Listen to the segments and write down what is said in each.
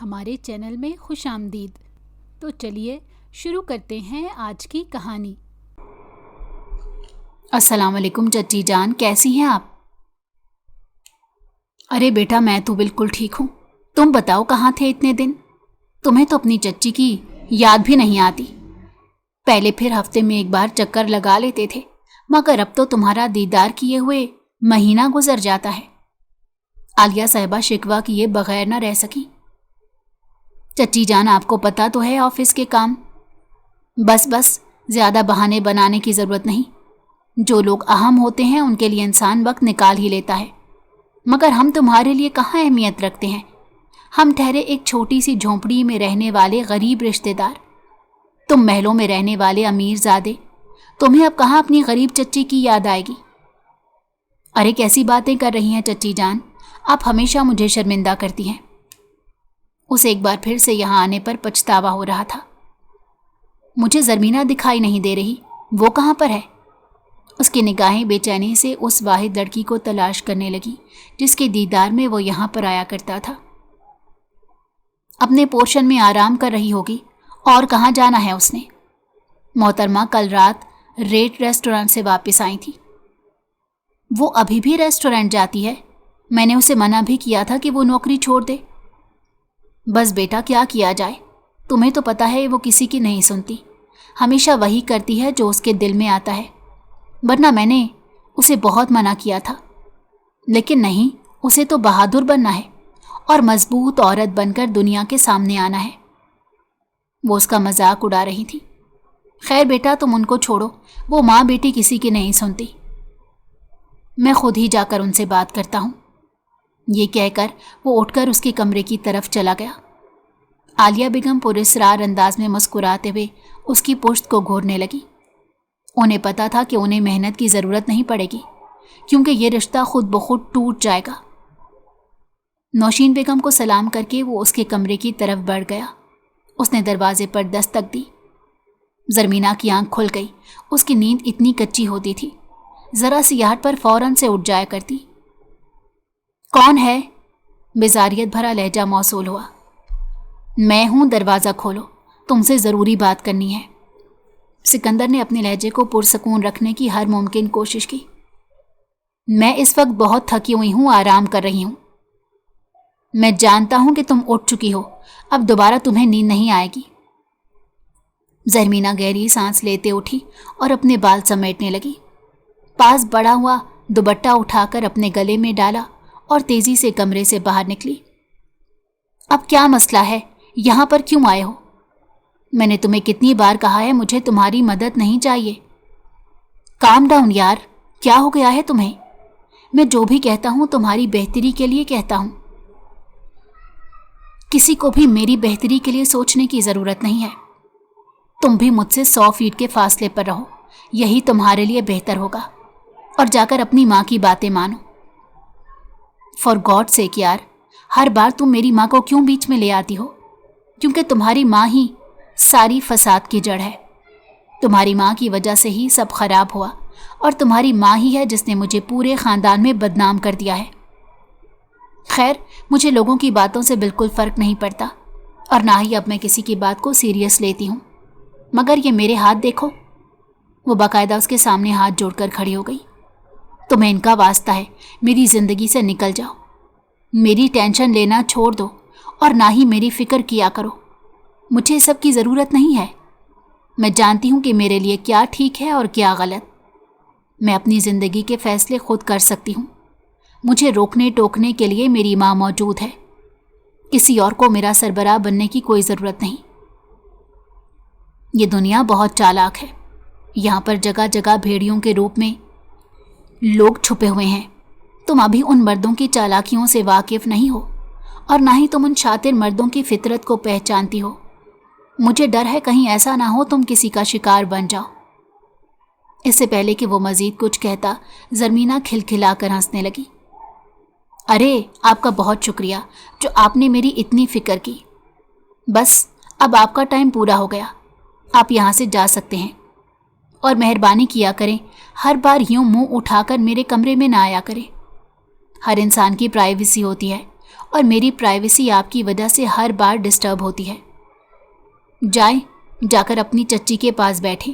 ہمارے چینل میں خوش آمدید۔ تو چلیے شروع کرتے ہیں آج کی کہانی۔ السلام علیکم چچی جان، کیسی ہیں آپ؟ ارے بیٹا، میں تو بالکل ٹھیک ہوں۔ تم بتاؤ کہاں تھے اتنے دن؟ تمہیں تو اپنی چچی کی یاد بھی نہیں آتی۔ پہلے پھر ہفتے میں ایک بار چکر لگا لیتے تھے، مگر اب تو تمہارا دیدار کیے ہوئے مہینہ گزر جاتا ہے۔ عالیہ صاحبہ شکوہ کیے بغیر نہ رہ سکی۔ چچی جان، آپ کو پتہ تو ہے آفس کے کام۔ بس زیادہ بہانے بنانے کی ضرورت نہیں۔ جو لوگ اہم ہوتے ہیں ان کے لیے انسان وقت نکال ہی لیتا ہے، مگر ہم تمہارے لیے کہاں اہمیت رکھتے ہیں؟ ہم ٹھہرے ایک چھوٹی سی جھونپڑی میں رہنے والے غریب رشتے دار، تم محلوں میں رہنے والے امیر زادے۔ تمہیں اب کہاں اپنی غریب چچی کی یاد آئے گی؟ ارے کیسی باتیں کر رہی ہیں چچی جان، آپ ہمیشہ مجھے شرمندہ کرتی ہیں۔ اسے ایک بار پھر سے یہاں آنے پر پچھتاوا ہو رہا تھا۔ مجھے زرمینہ دکھائی نہیں دے رہی، وہ کہاں پر ہے؟ اس کی نگاہیں بے چینی سے اس واحد لڑکی کو تلاش کرنے لگی جس کے دیدار میں وہ یہاں پر آیا کرتا تھا۔ اپنے پورشن میں آرام کر رہی ہوگی، اور کہاں جانا ہے اس نے؟ محترمہ کل رات ریٹ ریسٹورانٹ سے واپس آئی تھی۔ وہ ابھی بھی ریسٹورانٹ جاتی ہے؟ میں نے اسے منع بھی کیا تھا کہ وہ نوکری چھوڑ دے۔ بس بیٹا، کیا کیا جائے؟ تمہیں تو پتہ ہے وہ کسی کی نہیں سنتی، ہمیشہ وہی کرتی ہے جو اس کے دل میں آتا ہے۔ ورنہ میں نے اسے بہت منع کیا تھا، لیکن نہیں، اسے تو بہادر بننا ہے اور مضبوط عورت بن کر دنیا کے سامنے آنا ہے۔ وہ اس کا مذاق اڑا رہی تھی۔ خیر بیٹا، تم ان کو چھوڑو، وہ ماں بیٹی کسی کی نہیں سنتی۔ میں خود ہی جا کر ان سے بات کرتا ہوں۔ یہ کہہ کر وہ اٹھ کر اس کے کمرے کی طرف چلا گیا۔ عالیہ بیگم پراسرار انداز میں مسکراتے ہوئے اس کی پشت کو گھورنے لگی۔ انہیں پتا تھا کہ انہیں محنت کی ضرورت نہیں پڑے گی، کیونکہ یہ رشتہ خود بخود ٹوٹ جائے گا۔ نوشین بیگم کو سلام کر کے وہ اس کے کمرے کی طرف بڑھ گیا۔ اس نے دروازے پر دستک دی۔ زرمینہ کی آنکھ کھل گئی۔ اس کی نیند اتنی کچی ہوتی تھی، ذرا سی آہٹ پر فوراً سے اٹھ جایا کرتی۔ کون ہے؟ بیزاریت بھرا لہجہ موصول ہوا۔ میں ہوں، دروازہ کھولو، تم سے ضروری بات کرنی ہے۔ سکندر نے اپنے لہجے کو پرسکون رکھنے کی ہر ممکن کوشش کی۔ میں اس وقت بہت تھکی ہوئی ہوں، آرام کر رہی ہوں۔ میں جانتا ہوں کہ تم اٹھ چکی ہو، اب دوبارہ تمہیں نیند نہیں آئے گی۔ زرمینہ گہری سانس لیتے اٹھی اور اپنے بال سمیٹنے لگی۔ پاس بڑھا ہوا دوپٹہ اٹھا کر اپنے گلے میں ڈالا اور تیزی سے کمرے سے باہر نکلی۔ اب کیا مسئلہ ہے؟ یہاں پر کیوں آئے ہو؟ میں نے تمہیں کتنی بار کہا ہے مجھے تمہاری مدد نہیں چاہیے۔ کام ڈاؤن یار، کیا ہو گیا ہے تمہیں؟ میں جو بھی کہتا ہوں تمہاری بہتری کے لیے کہتا ہوں۔ کسی کو بھی میری بہتری کے لیے سوچنے کی ضرورت نہیں ہے۔ تم بھی مجھ سے 100 فیٹ کے فاصلے پر رہو، یہی تمہارے لیے بہتر ہوگا، اور جا کر اپنی ماں کی باتیں مانو۔ فار گاڈ سیک یار، ہر بار تم میری ماں کو کیوں بیچ میں لے آتی ہو؟ کیونکہ تمہاری ماں ہی ساری فساد کی جڑ ہے۔ تمہاری ماں کی وجہ سے ہی سب خراب ہوا، اور تمہاری ماں ہی ہے جس نے مجھے پورے خاندان میں بدنام کر دیا ہے۔ خیر، مجھے لوگوں کی باتوں سے بالکل فرق نہیں پڑتا، اور نہ ہی اب میں کسی کی بات کو سیریس لیتی ہوں، مگر یہ میرے ہاتھ دیکھو۔ وہ باقاعدہ اس کے سامنے ہاتھ جوڑ کر کھڑی ہو گئی۔ تمہیں ان کا واسطہ ہے، میری زندگی سے نکل جاؤ۔ میری ٹینشن لینا چھوڑ دو، اور نہ ہی میری فکر کیا کرو۔ مجھے سب کی ضرورت نہیں ہے۔ میں جانتی ہوں کہ میرے لیے کیا ٹھیک ہے اور کیا غلط۔ میں اپنی زندگی کے فیصلے خود کر سکتی ہوں۔ مجھے روکنے ٹوکنے کے لیے میری ماں موجود ہے۔ کسی اور کو میرا سربراہ بننے کی کوئی ضرورت نہیں۔ یہ دنیا بہت چالاک ہے۔ یہاں پر جگہ جگہ بھیڑیوں کے روپ میں لوگ چھپے ہوئے ہیں۔ تم ابھی ان مردوں کی چالاکیوں سے واقف نہیں ہو، اور نہ ہی تم ان شاطر مردوں کی فطرت کو پہچانتی ہو۔ مجھے ڈر ہے کہیں ایسا نہ ہو تم کسی کا شکار بن جاؤ۔ اس سے پہلے کہ وہ مزید کچھ کہتا، زرمینہ کھلکھلا کر ہنسنے لگی۔ ارے آپ کا بہت شکریہ جو آپ نے میری اتنی فکر کی۔ بس اب آپ کا ٹائم پورا ہو گیا، آپ یہاں سے جا سکتے ہیں، اور مہربانی کیا کریں ہر بار یوں منہ اٹھا کر میرے کمرے میں نہ آیا کریں۔ ہر انسان کی پرائیویسی ہوتی ہے، और मेरी प्राइवेसी आपकी वजह से हर बार डिस्टर्ब होती है। जाएं, जाकर अपनी चच्ची के पास बैठें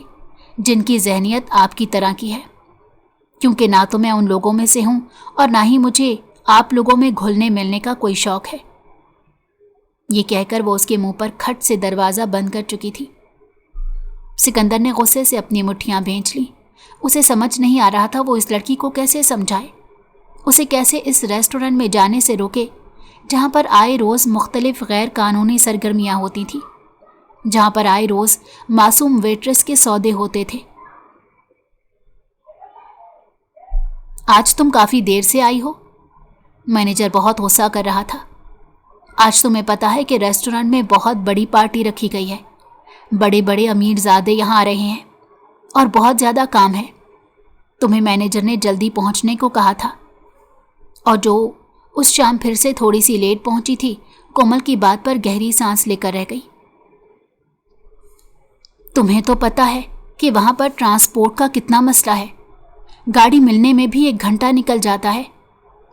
जिनकी जहनियत आपकी तरह की है, क्योंकि ना तो मैं उन लोगों में से हूं और ना ही मुझे आप लोगों में घुलने मिलने का कोई शौक है। ये कहकर वो उसके मुंह पर खट से दरवाज़ा बंद कर चुकी थी। सिकंदर ने गुस्से से अपनी मुट्ठियां भींच ली। उसे समझ नहीं आ रहा था वो इस लड़की को कैसे समझाए, उसे कैसे इस रेस्टोरेंट में जाने से रोके जहां पर आए रोज़ मुख्तलिफ गैर कानूनी सरगर्मियां होती थी, जहां पर आए रोज़ मासूम वेट्रेस के सौदे होते थे। आज तुम काफ़ी देर से आई हो, मैनेजर बहुत गुस्सा कर रहा था। आज तुम्हें पता है कि रेस्टोरेंट में बहुत बड़ी पार्टी रखी गई है, बड़े बड़े अमीरजादे यहाँ आ रहे हैं और बहुत ज़्यादा काम है। तुम्हें मैनेजर ने जल्दी पहुँचने को कहा था। और जो उस शाम फिर से थोड़ी सी लेट पहुँची थी, कोमल की बात पर गहरी सांस लेकर रह गई। तुम्हें तो पता है कि वहाँ पर ट्रांसपोर्ट का कितना मसला है, गाड़ी मिलने में भी 1 घंटा निकल जाता है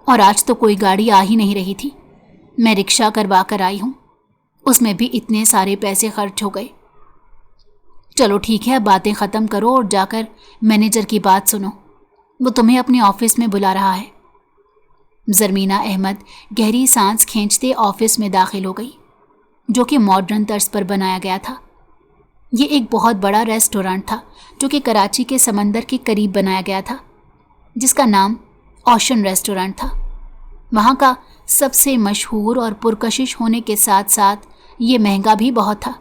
और आज तो कोई गाड़ी आ ही नहीं रही थी। मैं रिक्शा करवा कर आई हूँ, उसमें भी इतने सारे पैसे खर्च हो गए। चलो ठीक है, अब बातें ख़त्म करो और जाकर मैनेजर की बात सुनो, वो तुम्हें अपने ऑफिस में बुला रहा है। ज़रमीना अहमद गहरी सांस खींचते ऑफिस में दाखिल हो गई, जो कि मॉडर्न तर्ज पर बनाया गया था। ये एक बहुत बड़ा रेस्टोरेंट था जो कि कराची के समंदर के करीब बनाया गया था, जिसका नाम ओशन रेस्टोरेंट था। वहाँ का सबसे मशहूर और पुरकशिश होने के साथ साथ ये महंगा भी बहुत था,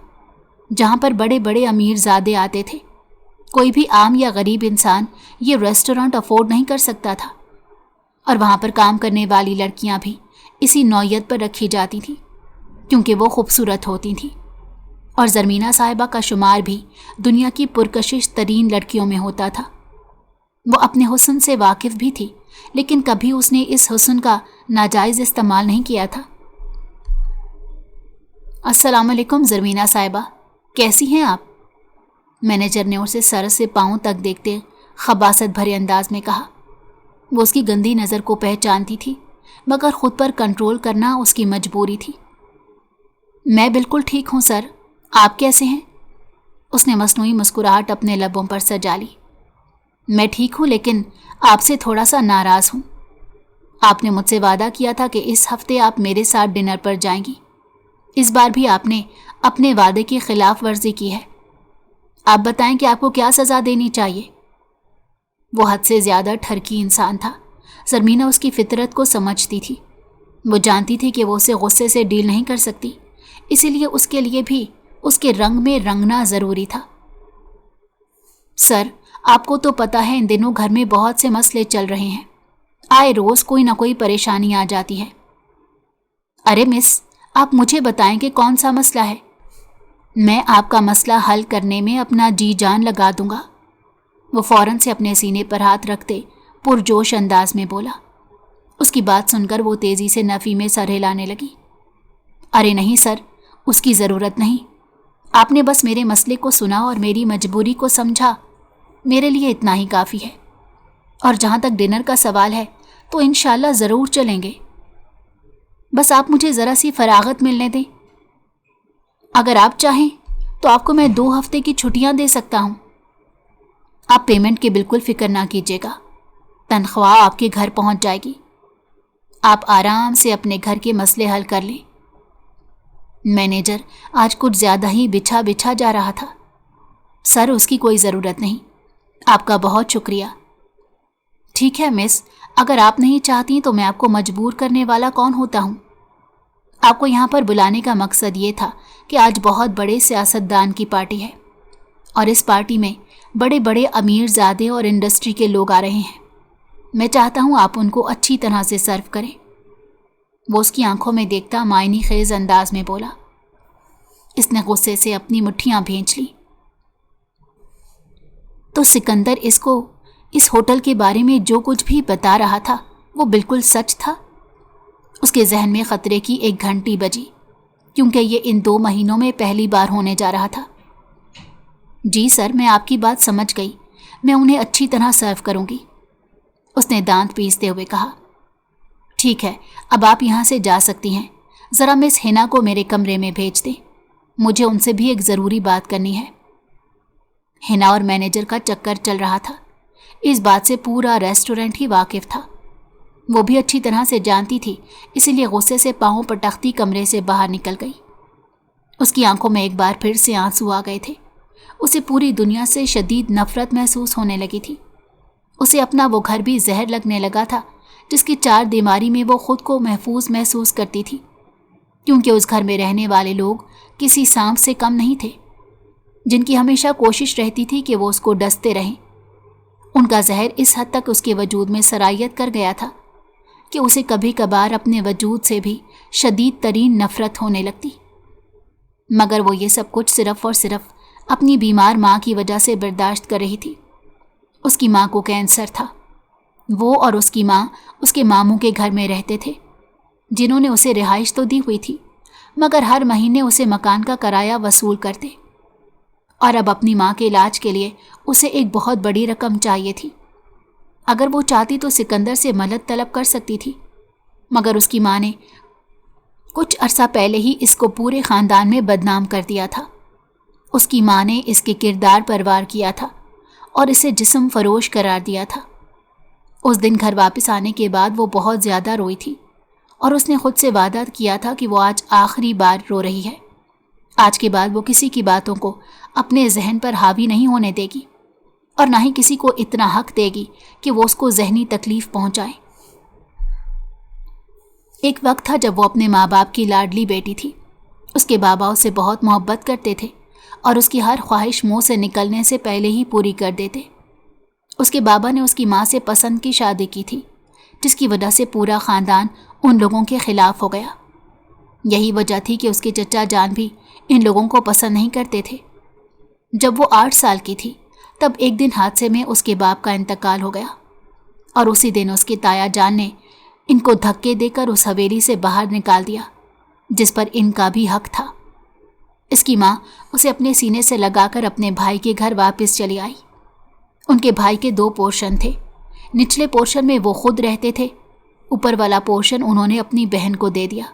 जहाँ पर बड़े बड़े अमीरजादे आते थे। कोई भी आम या गरीब इंसान ये रेस्टोरेंट अफोर्ड नहीं कर सकता था। और वहाँ पर काम करने वाली लड़कियाँ भी इसी नौयत पर रखी जाती थीं, क्योंकि वो खूबसूरत होती थीं। और ज़रमीना साहिबा का शुमार भी दुनिया की पुरकशिश तरीन लड़कियों में होता था। वो अपने हुस्न से वाकिफ़ भी थी, लेकिन कभी उसने इस हुस्न का नाजायज़ इस्तेमाल नहीं किया था। अस्सलाम वालेकुम ज़रमीना साहिबा, कैसी हैं आप? मैनेजर ने उसे सर से पाँव तक देखते खबासत भरे अंदाज में कहा। वो उसकी गंदी नज़र को पहचानती थी, मगर खुद पर कंट्रोल करना उसकी मजबूरी थी। मैं बिल्कुल ठीक हूँ सर, आप कैसे हैं? उसने मसनूई मुस्कुराहट अपने लबों पर सजा ली। मैं ठीक हूँ, लेकिन आपसे थोड़ा सा नाराज़ हूँ। आपने मुझसे वादा किया था कि इस हफ्ते आप मेरे साथ डिनर पर जाएंगी। इस बार भी आपने अपने वादे की खिलाफ वर्जी की है। आप बताएं कि आपको क्या सज़ा देनी चाहिए? वो हद से ज़्यादा ठरकी इंसान था। ज़रमीना उसकी फितरत को समझती थी। वो जानती थी कि वो उसे गुस्से से डील नहीं कर सकती, इसीलिए उसके लिए भी उसके रंग में रंगना ज़रूरी था। सर, आपको तो पता है इन दिनों घर में बहुत से मसले चल रहे हैं। आए रोज़ कोई ना कोई परेशानी आ जाती है। अरे मिस, आप मुझे बताएं कि कौन सा मसला है। मैं आपका मसला हल करने में अपना जी जान लगा दूंगा। वो फ़ौरन से अपने सीने पर हाथ रखते पुरजोश अंदाज में बोला। उसकी बात सुनकर वो तेज़ी से नफ़ी में सर हिलाने लगी। अरे नहीं सर, उसकी ज़रूरत नहीं। आपने बस मेरे मसले को सुना और मेरी मजबूरी को समझा, मेरे लिए इतना ही काफ़ी है। और जहाँ तक डिनर का सवाल है तो इंशाल्लाह ज़रूर चलेंगे। बस आप मुझे ज़रा सी फरागत मिलने दें। अगर आप चाहें तो आपको मैं 2 हफ्ते की छुट्टियाँ दे सकता हूँ। आप पेमेंट की बिल्कुल फ़िक्र ना कीजिएगा, तनख्वाह आपके घर पहुँच जाएगी। आप आराम से अपने घर के मसले हल कर लें। मैनेजर आज कुछ ज़्यादा ही बिछा बिछा जा रहा था। सर, उसकी कोई ज़रूरत नहीं, आपका बहुत शुक्रिया। ठीक है मिस, अगर आप नहीं चाहती तो मैं आपको मजबूर करने वाला कौन होता हूँ। आपको यहाँ पर बुलाने का मकसद ये था कि आज बहुत बड़े सियासतदान की पार्टी है और इस पार्टी में बड़े बड़े अमीरजादे और इंडस्ट्री के लोग आ रहे हैं। मैं चाहता हूँ आप उनको अच्छी तरह से सर्व करें। वो उसकी आंखों में देखता मायनी खेज अंदाज में बोला। इसने गुस्से से अपनी मुट्ठियां भींच ली। तो सिकंदर इसको इस होटल के बारे में जो कुछ भी बता रहा था वो बिल्कुल सच था। उसके जहन में खतरे की एक घंटी बजी, क्योंकि ये इन 2 महीनों में पहली बार होने जा रहा था। जी सर, मैं आपकी बात समझ गई, मैं उन्हें अच्छी तरह सर्व करूंगी, उसने दांत पीसते हुए कहा। ٹھیک ہے، اب آپ یہاں سے جا سکتی ہیں۔ ذرا مس ہینا کو میرے کمرے میں بھیج دیں، مجھے ان سے بھی ایک ضروری بات کرنی ہے۔ ہینا اور مینیجر کا چکر چل رہا تھا۔ اس بات سے پورا ریسٹورنٹ ہی واقف تھا۔ وہ بھی اچھی طرح سے جانتی تھی، اسی لیے غصے سے پاؤں پٹکتی کمرے سے باہر نکل گئی۔ اس کی آنکھوں میں ایک بار پھر سے آنسو آ گئے تھے۔ اسے پوری دنیا سے شدید نفرت محسوس ہونے لگی تھی۔ اسے اپنا وہ گھر بھی زہر لگنے لگا تھا جس کی چار دیواری میں وہ خود کو محفوظ محسوس کرتی تھی، کیونکہ اس گھر میں رہنے والے لوگ کسی سانپ سے کم نہیں تھے، جن کی ہمیشہ کوشش رہتی تھی کہ وہ اس کو ڈستے رہیں۔ ان کا زہر اس حد تک اس کے وجود میں سرایت کر گیا تھا کہ اسے کبھی کبھار اپنے وجود سے بھی شدید ترین نفرت ہونے لگتی، مگر وہ یہ سب کچھ صرف اور صرف اپنی بیمار ماں کی وجہ سے برداشت کر رہی تھی۔ اس کی ماں کو کینسر تھا۔ وہ اور اس کی ماں اس کے ماموں کے گھر میں رہتے تھے، جنہوں نے اسے رہائش تو دی ہوئی تھی، مگر ہر مہینے اسے مکان کا کرایہ وصول کرتے، اور اب اپنی ماں کے علاج کے لیے اسے ایک بہت بڑی رقم چاہیے تھی۔ اگر وہ چاہتی تو سکندر سے مدد طلب کر سکتی تھی، مگر اس کی ماں نے کچھ عرصہ پہلے ہی اس کو پورے خاندان میں بدنام کر دیا تھا۔ اس کی ماں نے اس کے کردار پر وار کیا تھا اور اسے جسم فروش قرار دیا تھا۔ اس دن گھر واپس آنے کے بعد وہ بہت زیادہ روئی تھی، اور اس نے خود سے وعدہ کیا تھا کہ وہ آج آخری بار رو رہی ہے۔ آج کے بعد وہ کسی کی باتوں کو اپنے ذہن پر حاوی نہیں ہونے دے گی، اور نہ ہی کسی کو اتنا حق دے گی کہ وہ اس کو ذہنی تکلیف پہنچائے۔ ایک وقت تھا جب وہ اپنے ماں باپ کی لاڈلی بیٹی تھی۔ اس کے بابا اسے بہت محبت کرتے تھے اور اس کی ہر خواہش منہ سے نکلنے سے پہلے ہی پوری کر دیتے۔ اس کے بابا نے اس کی ماں سے پسند کی شادی کی تھی، جس کی وجہ سے پورا خاندان ان لوگوں کے خلاف ہو گیا۔ یہی وجہ تھی کہ اس کے چچا جان بھی ان لوگوں کو پسند نہیں کرتے تھے۔ جب وہ 8 سال کی تھی تب ایک دن حادثے میں اس کے باپ کا انتقال ہو گیا، اور اسی دن اس کے تایا جان نے ان کو دھکے دے کر اس حویلی سے باہر نکال دیا جس پر ان کا بھی حق تھا۔ اس کی ماں اسے اپنے سینے سے لگا کر اپنے بھائی کے گھر واپس چلی آئی۔ ان کے بھائی کے 2 پورشن تھے۔ نچلے پورشن میں وہ خود رہتے تھے، اوپر والا پورشن انہوں نے اپنی بہن کو دے دیا۔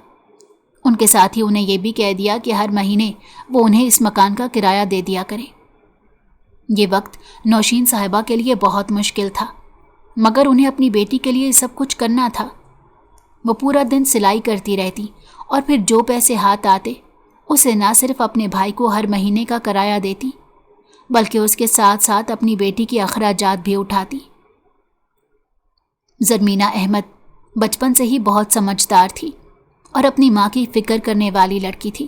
ان کے ساتھ ہی انہیں یہ بھی کہہ دیا کہ ہر مہینے وہ انہیں اس مکان کا کرایہ دے دیا کریں۔ یہ وقت نوشین صاحبہ کے لیے بہت مشکل تھا، مگر انہیں اپنی بیٹی کے لیے سب کچھ کرنا تھا۔ وہ پورا دن سلائی کرتی رہتی، اور پھر جو پیسے ہاتھ آتے اسے نہ صرف اپنے بھائی کو ہر مہینے کا کرایہ دیتی، بلکہ اس کے ساتھ ساتھ اپنی بیٹی کی اخراجات بھی اٹھاتی۔ زرمینہ احمد بچپن سے ہی بہت سمجھدار تھی اور اپنی ماں کی فکر کرنے والی لڑکی تھی۔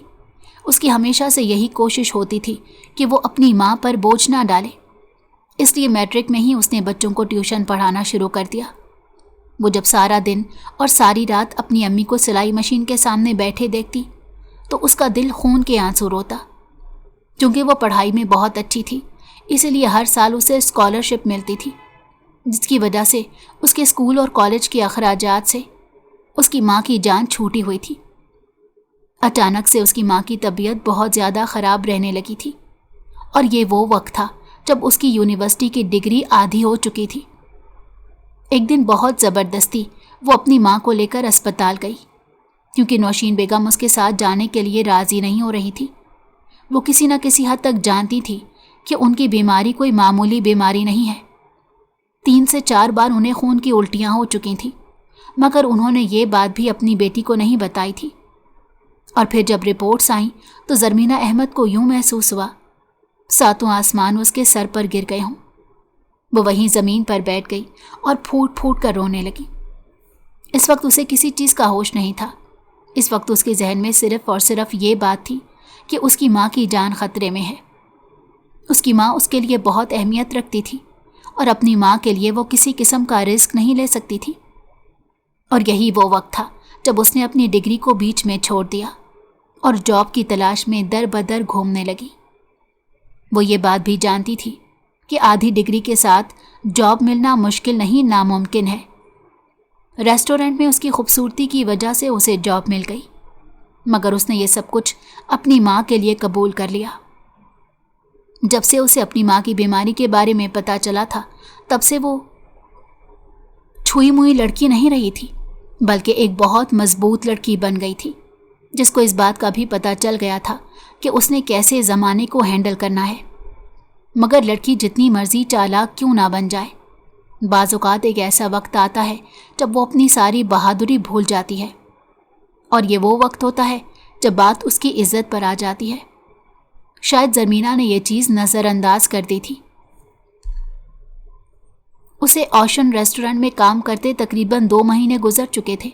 اس کی ہمیشہ سے یہی کوشش ہوتی تھی کہ وہ اپنی ماں پر بوجھ نہ ڈالے، اس لیے میٹرک میں ہی اس نے بچوں کو ٹیوشن پڑھانا شروع کر دیا۔ وہ جب سارا دن اور ساری رات اپنی امی کو سلائی مشین کے سامنے بیٹھے دیکھتی تو اس کا دل خون کے آنسو روتا۔ چونکہ وہ پڑھائی میں بہت اچھی تھی، اسی لیے ہر سال اسے اسکالرشپ ملتی تھی، جس کی وجہ سے اس کے اسکول اور کالج کے اخراجات سے اس کی ماں کی جان چھوٹی ہوئی تھی۔ اچانک سے اس کی ماں کی طبیعت بہت زیادہ خراب رہنے لگی تھی، اور یہ وہ وقت تھا جب اس کی یونیورسٹی کی ڈگری آدھی ہو چکی تھی۔ ایک دن بہت زبردستی وہ اپنی ماں کو لے کر اسپتال گئی، کیونکہ نوشین بیگم اس کے ساتھ جانے کے لیے راضی نہیں ہو رہی تھی۔ وہ کسی نہ کسی حد تک جانتی تھی کہ ان کی بیماری کوئی معمولی بیماری نہیں ہے۔ 3 سے 4 بار انہیں خون کی الٹیاں ہو چکی تھیں، مگر انہوں نے یہ بات بھی اپنی بیٹی کو نہیں بتائی تھی۔ اور پھر جب رپورٹس آئیں تو زرمینہ احمد کو یوں محسوس ہوا 7 آسمان اس کے سر پر گر گئے ہوں۔ وہ وہیں زمین پر بیٹھ گئی اور پھوٹ پھوٹ کر رونے لگی۔ اس وقت اسے کسی چیز کا ہوش نہیں تھا۔ اس وقت اس کے ذہن میں صرف اور صرف یہ بات تھی کہ اس کی ماں کی جان خطرے میں ہے۔ اس کی ماں اس کے لیے بہت اہمیت رکھتی تھی، اور اپنی ماں کے لیے وہ کسی قسم کا رسک نہیں لے سکتی تھی۔ اور یہی وہ وقت تھا جب اس نے اپنی ڈگری کو بیچ میں چھوڑ دیا اور جاب کی تلاش میں در بدر گھومنے لگی۔ وہ یہ بات بھی جانتی تھی کہ آدھی ڈگری کے ساتھ جاب ملنا مشکل نہیں ناممکن ہے۔ ریسٹورنٹ میں اس کی خوبصورتی کی وجہ سے اسے جاب مل گئی، مگر اس نے یہ سب کچھ اپنی ماں کے لیے قبول کر لیا۔ جب سے اسے اپنی ماں کی بیماری کے بارے میں پتہ چلا تھا، تب سے وہ چھوئی موئی لڑکی نہیں رہی تھی۔ बल्कि एक बहुत मजबूत लड़की बन गई थी, जिसको इस बात का भी पता चल गया था कि उसने कैसे ज़माने को हैंडल करना है। मगर लड़की जितनी मर्जी चालाक क्यों ना बन जाए, बाज़ औक़ात एक ऐसा वक्त आता है जब वो अपनी सारी बहादुरी भूल जाती है, और ये वो वक्त होता है जब बात उसकी इज्जत पर आ जाती है। शायद ज़मीना ने यह चीज़ नज़रअंदाज कर दी थी। उसे ओशन रेस्टोरेंट में काम करते तकरीबन 2 महीने गुजर चुके थे,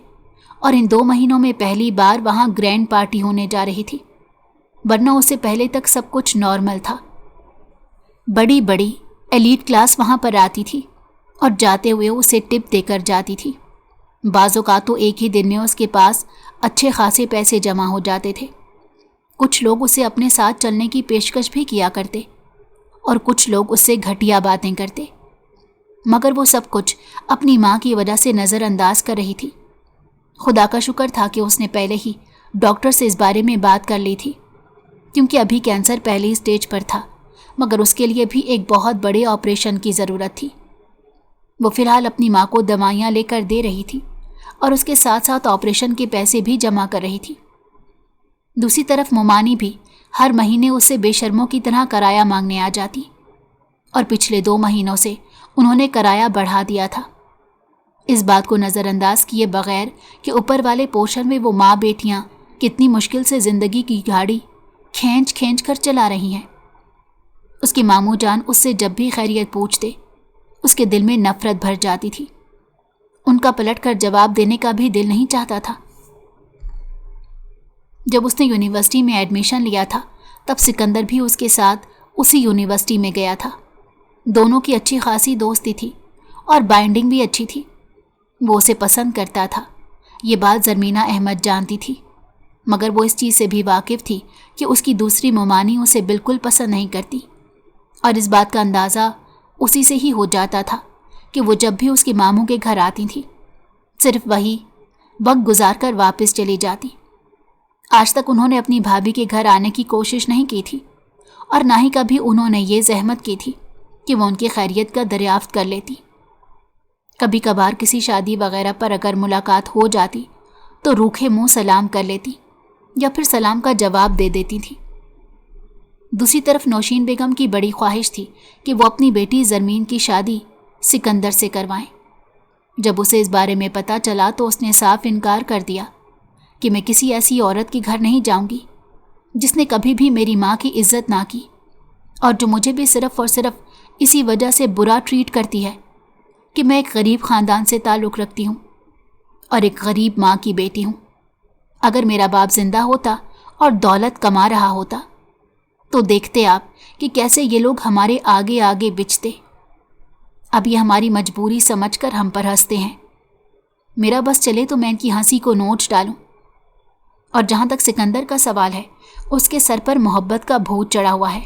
और इन 2 महीनों में पहली बार वहाँ ग्रैंड पार्टी होने जा रही थी, वरना उससे पहले तक सब कुछ नॉर्मल था। बड़ी बड़ी एलीट क्लास वहाँ पर आती थी और जाते हुए उसे टिप देकर जाती थी। बाज़ों का तो एक ही दिन में उसके पास अच्छे खासे पैसे जमा हो जाते थे। कुछ लोग उसे अपने साथ चलने की पेशकश भी किया करते और कुछ लोग उससे घटिया बातें करते, मगर वो सब कुछ अपनी माँ की वजह से नज़रअंदाज कर रही थी। खुदा का शुक्र था कि उसने पहले ही डॉक्टर से इस बारे में बात कर ली थी, क्योंकि अभी कैंसर पहली स्टेज पर था, मगर उसके लिए भी एक बहुत बड़े ऑपरेशन की ज़रूरत थी। वो फ़िलहाल अपनी माँ को दवाइयाँ लेकर दे रही थी और उसके साथ साथ ऑपरेशन के पैसे भी जमा कर रही थी। दूसरी तरफ मोमानी भी हर महीने उससे बेशर्मों की तरह किराया मांगने आ जाती, और पिछले 2 महीनों से उन्होंने किराया बढ़ा दिया था, इस बात को नज़रअंदाज किए बगैर कि ऊपर वाले पोर्शन में वो माँ बेटियाँ कितनी मुश्किल से ज़िंदगी की गाड़ी खींच खींच कर चला रही हैं। उसकी मामू जान उससे जब भी खैरियत पूछते, उसके दिल में नफ़रत भर जाती थी। उनका पलटकर जवाब देने का भी दिल नहीं चाहता था। जब उसने यूनिवर्सिटी में एडमिशन लिया था, तब सिकंदर भी उसके साथ उसी यूनिवर्सिटी में गया था। दोनों की अच्छी खासी दोस्ती थी और बाइंडिंग भी अच्छी थी। वो उसे पसंद करता था, ये बात ज़मीना अहमद जानती थी, मगर वो इस चीज़ से भी वाकिफ़ थी कि उसकी दूसरी मोमानी उसे बिल्कुल पसंद नहीं करती, और इस बात का अंदाज़ा उसी से ही हो जाता था कि वो जब भी उसके मामू के घर आती थी, सिर्फ वही वक्त गुजार कर वापस चली जाती। आज तक उन्होंने अपनी भाभी के घर आने की कोशिश नहीं की थी, और ना ही कभी उन्होंने ये जहमत की थी कि वो उनकी खैरियत का दरियाफ्त कर लेती। कभी कभार किसी शादी वगैरह पर अगर मुलाकात हो जाती तो रूखे मुंह सलाम कर लेती या फिर सलाम का जवाब दे देती थी। दूसरी तरफ नौशीन बेगम की बड़ी ख्वाहिश थी कि वो अपनी बेटी ज़रमीन की शादी सिकंदर से करवाएं। जब उसे इस बारे में पता चला तो उसने साफ इनकार कर दिया कि मैं किसी ऐसी औरत के घर नहीं जाऊंगी जिसने कभी भी मेरी माँ की इज्जत ना की, और जो मुझे भी सिर्फ़ और सिर्फ इसी वजह से बुरा ट्रीट करती है कि मैं एक गरीब ख़ानदान से ताल्लुक़ रखती हूँ और एक गरीब माँ की बेटी हूँ। अगर मेरा बाप ज़िंदा होता और दौलत कमा रहा होता तो देखते आप कि कैसे ये लोग हमारे आगे आगे बिचते। अब ये हमारी मजबूरी समझकर हम पर हंसते हैं। मेरा बस चले तो मैं इनकी हंसी को नोच डालूं। और जहाँ तक सिकंदर का सवाल है, उसके सर पर मोहब्बत का भूत चढ़ा हुआ है।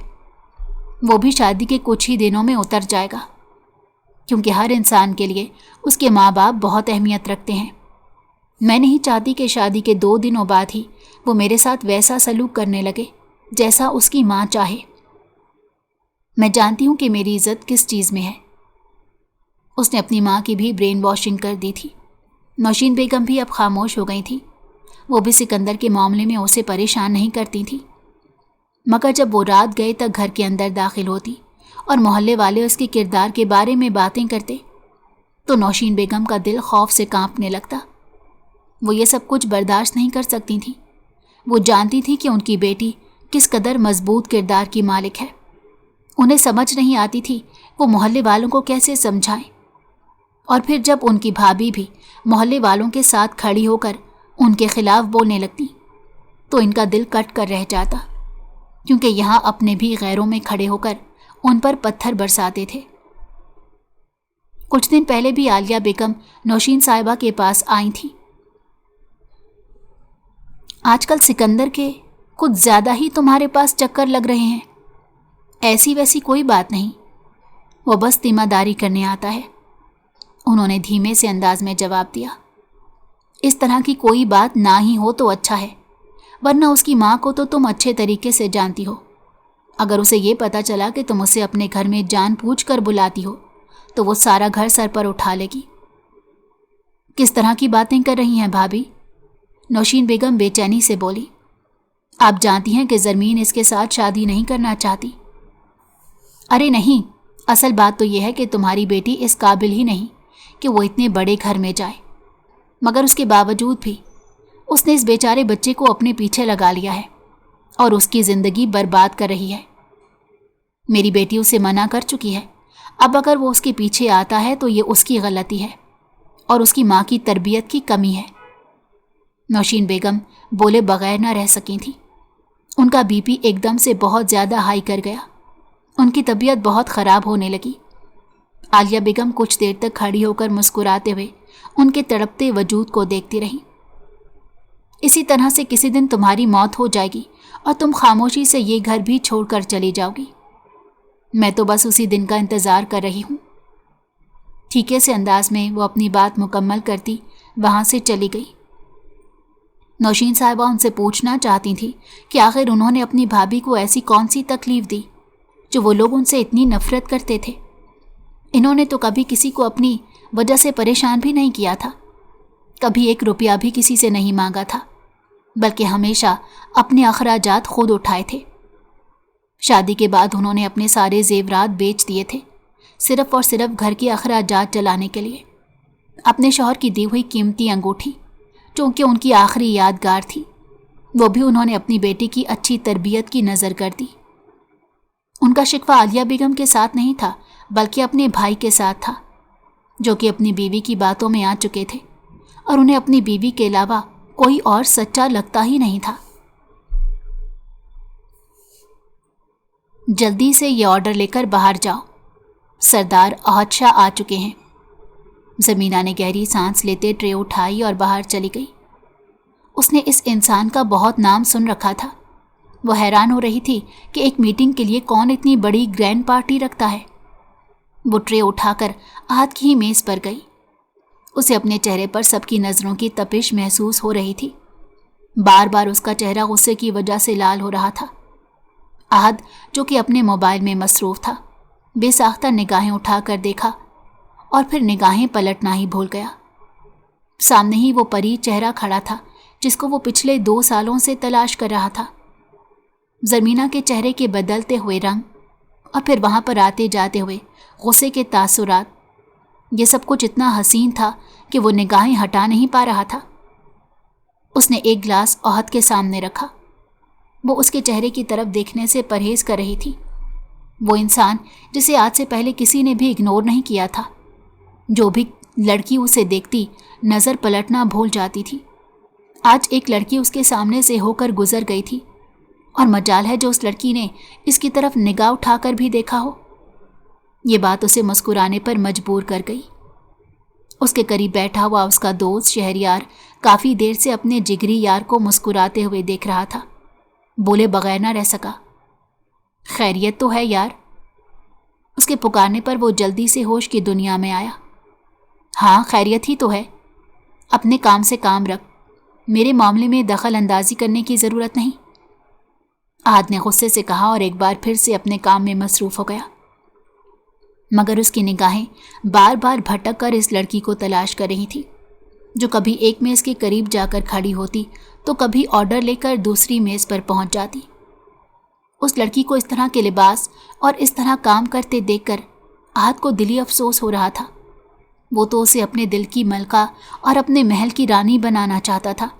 वो भी शादी के कुछ ही दिनों में उतर जाएगा, क्योंकि हर इंसान के लिए उसके माँ बाप बहुत अहमियत रखते हैं। मैं नहीं चाहती कि शादी के 2 दिनों बाद ही वो मेरे साथ वैसा सलूक करने लगे जैसा उसकी माँ चाहे। मैं जानती हूँ कि मेरी इज़्ज़त किस चीज़ में है। उसने अपनी माँ की भी ब्रेन वॉशिंग कर दी थी। नौशीन बेगम भी अब खामोश हो गई थी। वो भी सिकंदर के मामले में उसे परेशान नहीं करती थी, मगर जब वो रात गए तक घर के अंदर दाखिल होती और मोहल्ले वाले उसके किरदार के बारे में बातें करते तो नौशीन बेगम का दिल खौफ से कांपने लगता। वो ये सब कुछ बर्दाश्त नहीं कर सकती थी। वो जानती थी कि उनकी बेटी किस कदर मजबूत किरदार की मालिक है। उन्हें समझ नहीं आती थी वो मोहल्ले वालों को कैसे समझाएं, और फिर जब उनकी भाभी भी मोहल्ले वालों के साथ खड़ी होकर उनके खिलाफ बोलने लगती तो इनका दिल कट कर रह जाता, क्योंकि यहाँ अपने भी गैरों में खड़े होकर उन पर पत्थर बरसाते थे। कुछ दिन पहले भी आलिया बेगम नौशीन साहिबा के पास आई थी। आजकल सिकंदर के कुछ ज़्यादा ही तुम्हारे पास चक्कर लग रहे हैं। ऐसी वैसी कोई बात नहीं, वो बस तीमारदारी करने आता है, उन्होंने धीमे से अंदाज में जवाब दिया। इस तरह की कोई बात ना ही हो तो अच्छा है, वरना उसकी माँ को तो तुम अच्छे तरीके से जानती हो। अगर उसे ये पता चला कि तुम उसे अपने घर में जानबूझकर बुलाती हो तो वो सारा घर सर पर उठा लेगी। किस तरह की बातें कर रही हैं भाभी? नौशीन बेगम बेचैनी से बोली। आप जानती हैं कि ज़रमीन इसके साथ शादी नहीं करना चाहती। अरे नहीं, असल बात तो यह है कि तुम्हारी बेटी इस काबिल ही नहीं कि वो इतने बड़े घर में जाए, मगर उसके बावजूद भी उसने इस बेचारे बच्चे को अपने पीछे लगा लिया है और उसकी ज़िंदगी बर्बाद कर रही है। मेरी बेटी उसे मना कर चुकी है। अब अगर वो उसके पीछे आता है तो ये उसकी गलती है और उसकी माँ की तरबियत की कमी है। नौशीन बेगम बोले बगैर ना रह सकी थी। उनका बीपी एकदम से बहुत ज़्यादा हाई कर गया। उनकी तबीयत बहुत ख़राब होने लगी। आलिया बेगम कुछ देर तक खड़ी होकर मुस्कुराते हुए उनके तड़पते वजूद को देखती रही। इसी तरह से किसी दिन तुम्हारी मौत हो जाएगी और तुम खामोशी से ये घर भी छोड़कर चली जाओगी। मैं तो बस उसी दिन का इंतज़ार कर रही हूँ। ठीके से अंदाज में वो अपनी बात मुकम्मल करती वहाँ से चली गई। नौशीन साहिबा उनसे पूछना चाहती थी कि आखिर उन्होंने अपनी भाभी को ऐसी कौन सी तकलीफ़ दी जो वो लोग उनसे इतनी नफ़रत करते थे। इन्होंने तो कभी किसी को अपनी वजह से परेशान भी नहीं किया था, कभी 1 रुपया भी किसी से नहीं मांगा था, बल्कि हमेशा अपने अखराजात खुद उठाए थे। शादी के बाद उन्होंने अपने सारे जेवरात बेच दिए थे, सिर्फ़ और सिर्फ घर के अखराजात चलाने के लिए। अपने शौहर की दी हुई कीमती अंगूठी, जो कि उनकी आखिरी यादगार थी, वो भी उन्होंने अपनी बेटी की अच्छी तरबियत की नज़र कर दी। उनका शिकवा आलिया बेगम के साथ नहीं था, बल्कि अपने भाई के साथ था, जो कि अपनी बीवी की बातों में आ चुके थे और उन्हें अपनी बीवी के अलावा कोई और सच्चा लगता ही नहीं था। जल्दी से ये ऑर्डर लेकर बाहर जाओ, सरदार अहद शाह आ चुके हैं। ज़मीना ने गहरी सांस लेते ट्रे उठाई और बाहर चली गई। उसने इस इंसान का बहुत नाम सुन रखा था। वो हैरान हो रही थी कि एक मीटिंग के लिए कौन इतनी बड़ी ग्रैंड पार्टी रखता है। वो ट्रे उठाकर अहद की ही मेज़ पर गई। उसे अपने चेहरे पर सबकी नज़रों की तपिश महसूस हो रही थी। बार बार उसका चेहरा गुस्से की वजह से लाल हो रहा था। अहद, जो कि अपने मोबाइल में मसरूफ़ था, बेसाख्ता निगाहें उठाकर देखा और फिर निगाहें पलटना ही भूल गया। सामने ही वो परी चेहरा खड़ा था जिसको वो पिछले 2 सालों से तलाश कर रहा था। ज़मीना के चेहरे के बदलते हुए रंग और फिर वहाँ पर आते जाते हुए गुस्से के तासुरात, ये सब कुछ इतना हसीन था कि वो निगाहें हटा नहीं पा रहा था। उसने एक गिलास अहद के सामने रखा। वो उसके चेहरे की तरफ देखने से परहेज़ कर रही थी। वो इंसान जिसे आज से पहले किसी ने भी इग्नोर नहीं किया था। जो भी लड़की उसे देखती नज़र पलटना भूल जाती थी। आज एक लड़की उसके सामने से होकर गुजर गई थी और मजाल है जो उस लड़की ने इसकी तरफ निगाह उठाकर भी देखा हो। ये बात उसे मुस्कुराने पर मजबूर कर गई। उसके करीब बैठा हुआ उसका दोस्त शहरयार काफ़ी देर से अपने जिगरी यार को मुस्कुराते हुए देख रहा था। बोले बगैर ना रह सका, खैरियत तो है यार? उसके पुकारने पर वो जल्दी से होश की दुनिया में आया। हाँ, खैरियत ही तो है। अपने काम से काम रख, मेरे मामले में दखल अंदाजी करने की ज़रूरत नहीं। अहद ने गुस्से से कहा और एक बार फिर से अपने काम में मसरूफ़ हो गया। मगर उसकी निगाहें बार बार भटक कर इस लड़की को तलाश कर रही थी, जो कभी एक मेज़ के करीब जाकर खड़ी होती तो कभी ऑर्डर लेकर दूसरी मेज़ पर पहुंच जाती। उस लड़की को इस तरह के लिबास और इस तरह काम करते देखकर अहद को दिली अफसोस हो रहा था। वो तो उसे अपने दिल की मलका और अपने महल की रानी बनाना चाहता था।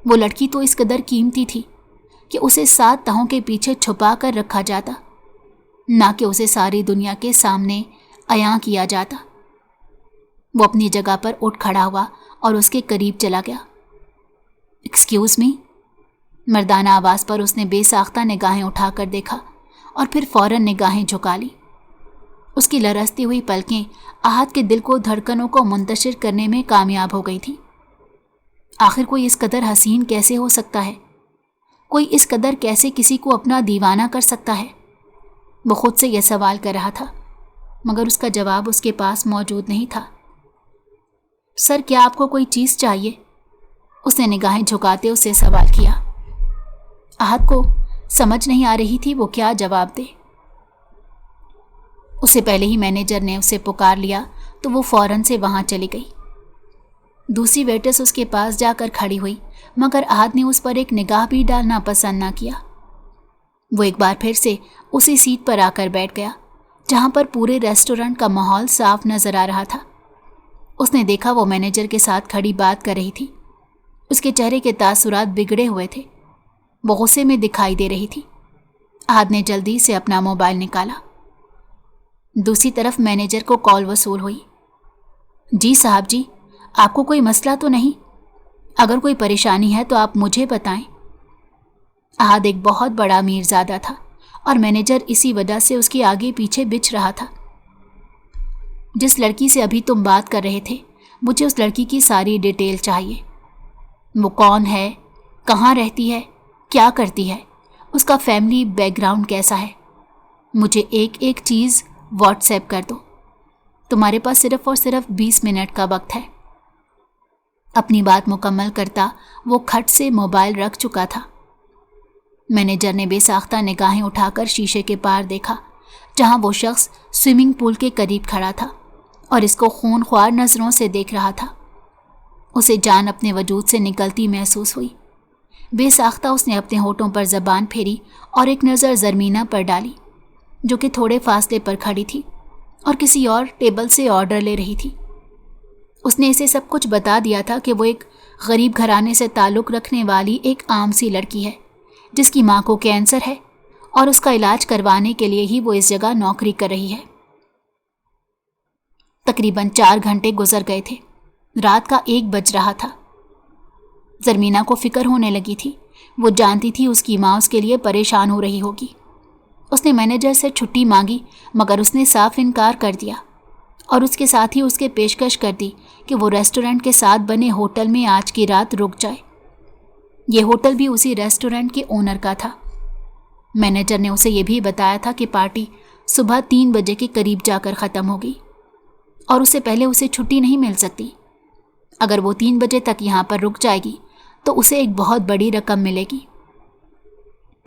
वो लड़की तो इस कदर कीमती थी कि उसे 7 तहों के पीछे छुपा कर रखा जाता, ना कि उसे सारी दुनिया के सामने अयां किया जाता। वो अपनी जगह पर उठ खड़ा हुआ और उसके करीब चला गया। एक्सक्यूज़ मी, मर्दाना आवाज़ पर उसने बेसाख्ता निगाहें उठाकर देखा और फिर फ़ौरन निगाहें झुका ली। उसकी लरसती हुई पलकें अहद के दिल को धड़कनों को मुंतशिर करने में कामयाब हो गई थी। आखिर कोई इस कदर हसीन कैसे हो सकता है? कोई इस कदर कैसे किसी को अपना दीवाना कर सकता है? वो खुद से यह सवाल कर रहा था, मगर उसका जवाब उसके पास मौजूद नहीं था। सर, क्या आपको कोई चीज़ चाहिए? उसने निगाहें झुकाते उससे सवाल किया। अहद को समझ नहीं आ रही थी वो क्या जवाब दे। उससे पहले ही मैनेजर ने उसे पुकार लिया तो वो फ़ौरन से वहाँ चली गई। दूसरी वेटर्स उसके पास जाकर खड़ी हुई, मगर आहद ने उस पर एक निगाह भी डालना पसंद ना किया। वो एक बार फिर से उसी सीट पर आकर बैठ गया जहां पर पूरे रेस्टोरेंट का माहौल साफ नजर आ रहा था। उसने देखा वो मैनेजर के साथ खड़ी बात कर रही थी। उसके चेहरे के तासुरात बिगड़े हुए थे, वो गुस्से में दिखाई दे रही थी। आहद ने जल्दी से अपना मोबाइल निकाला। दूसरी तरफ मैनेजर को कॉल वसूल हुई। जी साहब जी, आपको कोई मसला तो नहीं? अगर कोई परेशानी है तो आप मुझे बताएं। आहद एक बहुत बड़ा अमीरजादा था और मैनेजर इसी वजह से उसके आगे पीछे बिछ रहा था। जिस लड़की से अभी तुम बात कर रहे थे, मुझे उस लड़की की सारी डिटेल चाहिए। वो कौन है, कहाँ रहती है, क्या करती है, उसका फैमिली बैकग्राउंड कैसा है। मुझे एक एक चीज़ व्हाट्सएप कर दो। तुम्हारे पास सिर्फ और सिर्फ 20 मिनट का वक्त है। अपनी बात मुकम्मल करता वो खट से मोबाइल रख चुका था। मैनेजर ने बेसाख्ता निगाहें उठाकर शीशे के पार देखा जहां वो शख्स स्विमिंग पूल के करीब खड़ा था और इसको खूनख्वार नज़रों से देख रहा था। उसे जान अपने वजूद से निकलती महसूस हुई। बेसाख्ता उसने अपने होठों पर ज़बान फेरी और एक नज़र ज़रमीना पर डाली जो कि थोड़े फासले पर खड़ी थी और किसी और टेबल से ऑर्डर ले रही थी। उसने इसे सब कुछ बता दिया था कि वो एक गरीब घराने से ताल्लुक़ रखने वाली एक आम सी लड़की है जिसकी माँ को कैंसर है और उसका इलाज करवाने के लिए ही वो इस जगह नौकरी कर रही है। तकरीबन 4 घंटे गुजर गए थे। रात का 1 बज रहा था। ज़रमीना को फिक्र होने लगी थी। वो जानती थी उसकी माँ उसके लिए परेशान हो रही होगी। उसने मैनेजर से छुट्टी मांगी मगर उसने साफ इनकार कर दिया और उसके साथ ही उसके पेशकश कर दी कि वो रेस्टोरेंट के साथ बने होटल में आज की रात रुक जाए। ये होटल भी उसी रेस्टोरेंट के ओनर का था। मैनेजर ने उसे ये भी बताया था कि पार्टी सुबह 3 बजे के करीब जाकर ख़त्म होगी और उससे पहले उसे छुट्टी नहीं मिल सकती। अगर वो 3 बजे तक यहाँ पर रुक जाएगी तो उसे एक बहुत बड़ी रकम मिलेगी।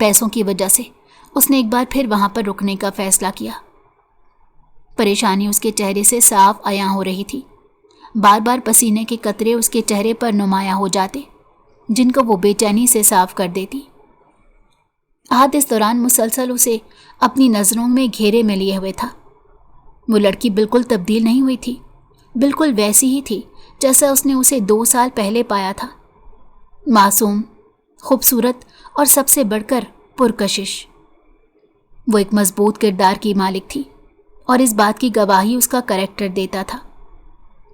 पैसों की वजह से उसने एक बार फिर वहाँ पर रुकने का फैसला किया। परेशानी उसके चेहरे से साफ आया हो रही थी। बार बार पसीने के कतरे उसके चेहरे पर नुमाया हो जाते जिनको वो बेचैनी से साफ कर देती। आहद इस दौरान मुसलसल उसे अपनी नज़रों में घेरे में लिए हुए था। वो लड़की बिल्कुल तब्दील नहीं हुई थी, बिल्कुल वैसी ही थी जैसा उसने उसे 2 साल पहले पाया था। मासूम, खूबसूरत और सबसे बढ़कर पुरकशिश। वो एक मजबूत किरदार की मालिक थी और इस बात की गवाही उसका करैक्टर देता था।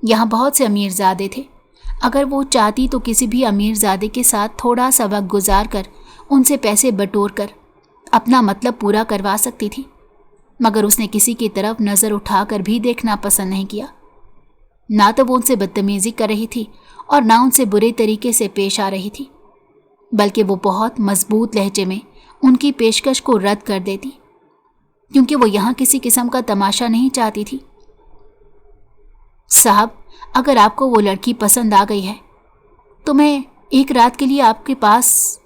यहाँ बहुत से अमीरजादे थे। अगर वो चाहती तो किसी भी अमीरजादे के साथ थोड़ा सा वक्त गुजार कर उनसे पैसे बटोर कर अपना मतलब पूरा करवा सकती थी, मगर उसने किसी की तरफ नज़र उठाकर भी देखना पसंद नहीं किया। ना तो वो उनसे बदतमीज़ी कर रही थी और ना उनसे बुरे तरीके से पेश आ रही थी, बल्कि वो बहुत मजबूत लहजे में उनकी पेशकश को रद्द कर देती, क्योंकि वो यहाँ किसी किस्म का तमाशा नहीं चाहती थी। साहब, अगर आपको वो लड़की पसंद आ गई है तो मैं एक रात के लिए आपके पास।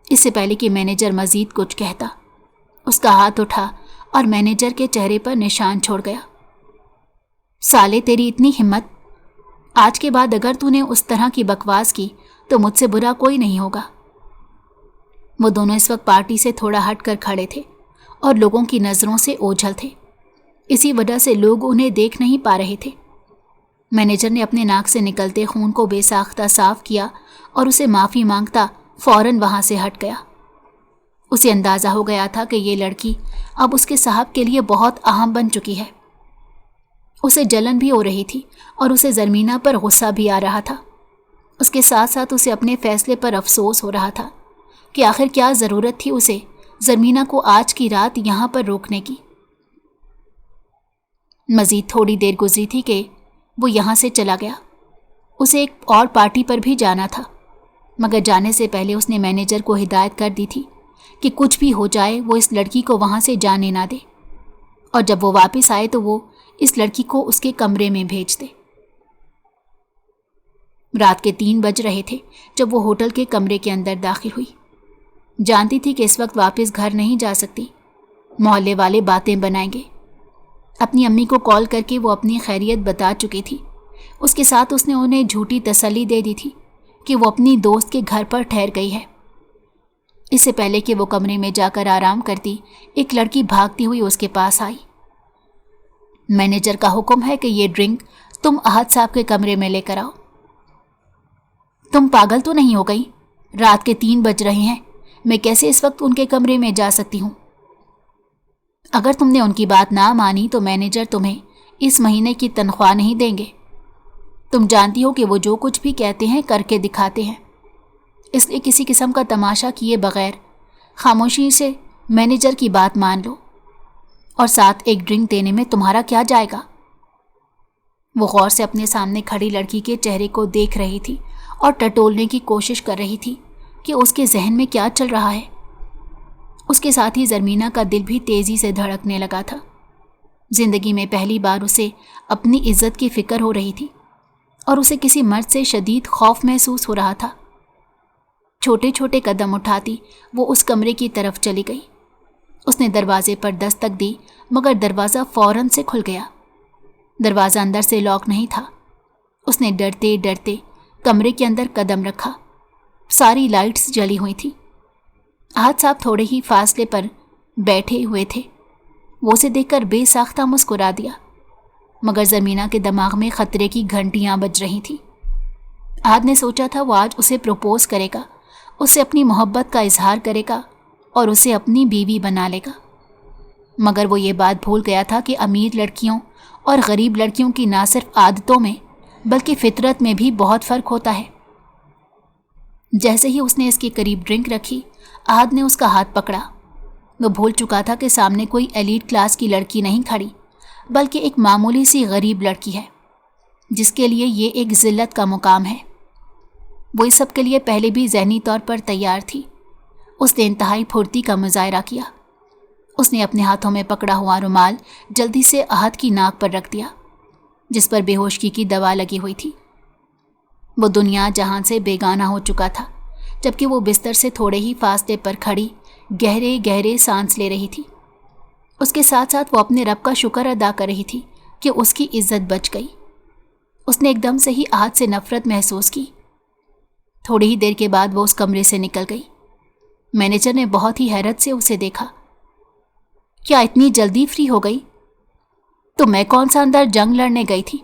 इससे पहले कि मैनेजर मज़ीद कुछ कहता, उसका हाथ उठा और मैनेजर के चेहरे पर निशान छोड़ गया। साले, तेरी इतनी हिम्मत! आज के बाद अगर तूने उस तरह की बकवास की तो मुझसे बुरा कोई नहीं होगा। वो दोनों इस वक्त पार्टी से थोड़ा हट कर खड़े थे और लोगों की नज़रों से ओझल थे। इसी वजह से लोग उन्हें देख नहीं पा रहे थे। मैनेजर ने अपने नाक से निकलते खून को बेसाख्ता साफ किया और उसे माफ़ी मांगता फ़ौरन वहाँ से हट गया। उसे अंदाज़ा हो गया था कि ये लड़की अब उसके साहब के लिए बहुत अहम बन चुकी है। उसे जलन भी हो रही थी और उसे ज़रमीना पर गुस्सा भी आ रहा था। उसके साथ साथ उसे अपने फ़ैसले पर अफसोस हो रहा था कि आखिर क्या ज़रूरत थी उसे ज़रमीना को आज की रात यहाँ पर रोकने की। मज़ीद थोड़ी देर गुजरी थी कि वो यहाँ से चला गया। उसे एक और पार्टी पर भी जाना था, मगर जाने से पहले उसने मैनेजर को हिदायत कर दी थी कि कुछ भी हो जाए वो इस लड़की को वहाँ से जाने ना दे, और जब वो वापस आए तो वो इस लड़की को उसके कमरे में भेज दे। रात के 3 बज रहे थे जब वो होटल के कमरे के अंदर दाखिल हुई। जानती थी कि इस वक्त वापस घर नहीं जा सकती, मोहल्ले वाले बातें बनाएंगे। अपनी अम्मी को कॉल करके वो अपनी खैरियत बता चुकी थी اس کے ساتھ اس نے انہیں جھوٹی تسلی دے دی تھی کہ وہ اپنی دوست کے گھر پر ٹھہر گئی ہے۔ اس سے پہلے کہ وہ کمرے میں جا کر آرام کرتی، ایک لڑکی بھاگتی ہوئی اس کے پاس آئی۔ مینیجر کا حکم ہے کہ یہ ڈرنک تم احد صاحب کے کمرے میں لے کر آؤ۔ تم پاگل تو نہیں ہو گئی؟ رات کے 3 بج رہے ہیں، میں کیسے اس وقت ان کے کمرے میں جا سکتی ہوں؟ اگر تم نے ان کی بات نہ مانی تو مینیجر تمہیں اس مہینے کی تنخواہ نہیں دیں گے۔ تم جانتی ہو کہ وہ جو کچھ بھی کہتے ہیں کر کے دکھاتے ہیں، اس لیے کسی قسم کا تماشا کیے بغیر خاموشی سے مینیجر کی بات مان لو، اور ساتھ ایک ڈرنک دینے میں تمہارا کیا جائے گا؟ وہ غور سے اپنے سامنے کھڑی لڑکی کے چہرے کو دیکھ رہی تھی اور ٹٹولنے کی کوشش کر رہی تھی کہ اس کے ذہن میں کیا چل رہا ہے۔ اس کے ساتھ ہی زرمینہ کا دل بھی تیزی سے دھڑکنے لگا تھا۔ زندگی میں پہلی بار اسے اپنی عزت کی فکر ہو رہی تھی اور اسے کسی مرد سے شدید خوف محسوس ہو رہا تھا۔ چھوٹے چھوٹے قدم اٹھاتی وہ اس کمرے کی طرف چلی گئی۔ اس نے دروازے پر دستک دی مگر دروازہ فوراً سے کھل گیا۔ دروازہ اندر سے لاک نہیں تھا۔ اس نے ڈرتے ڈرتے کمرے کے اندر قدم رکھا۔ ساری لائٹس جلی ہوئی تھی۔ احد صاحب تھوڑے ہی فاصلے پر بیٹھے ہوئے تھے۔ وہ اسے دیکھ کر بے ساختہ مسکرا دیا، مگر زرمینہ کے دماغ میں خطرے کی گھنٹیاں بج رہی تھیں۔ احد نے سوچا تھا وہ آج اسے پروپوز کرے گا، اس سے اپنی محبت کا اظہار کرے گا اور اسے اپنی بیوی بنا لے گا، مگر وہ یہ بات بھول گیا تھا کہ امیر لڑکیوں اور غریب لڑکیوں کی نہ صرف عادتوں میں بلکہ فطرت میں بھی بہت فرق ہوتا ہے۔ جیسے ہی اس نے اس کے قریب ڈرنک رکھی، احد نے اس کا ہاتھ پکڑا۔ وہ بھول چکا تھا کہ سامنے کوئی ایلیٹ کلاس کی لڑکی نہیں کھڑی، بلکہ ایک معمولی سی غریب لڑکی ہے جس کے لیے یہ ایک ذلت کا مقام ہے۔ وہ اس سب کے لیے پہلے بھی ذہنی طور پر تیار تھی۔ اس نے انتہائی پھرتی کا مظاہرہ کیا۔ اس نے اپنے ہاتھوں میں پکڑا ہوا رومال جلدی سے احد کی ناک پر رکھ دیا جس پر بے ہوشی کی دوا لگی ہوئی تھی۔ وہ دنیا جہان سے بیگانہ ہو چکا تھا، جبکہ وہ بستر سے تھوڑے ہی فاصلے پر کھڑی گہرے گہرے سانس لے رہی تھی۔ اس کے ساتھ ساتھ وہ اپنے رب کا شکر ادا کر رہی تھی کہ اس کی عزت بچ گئی۔ اس نے ایک دم سے ہی احد سے نفرت محسوس کی۔ تھوڑی ہی دیر کے بعد وہ اس کمرے سے نکل گئی۔ مینیجر نے بہت ہی حیرت سے اسے دیکھا۔ کیا اتنی جلدی فری ہو گئی؟ تو میں کون سا اندر جنگ لڑنے گئی تھی؟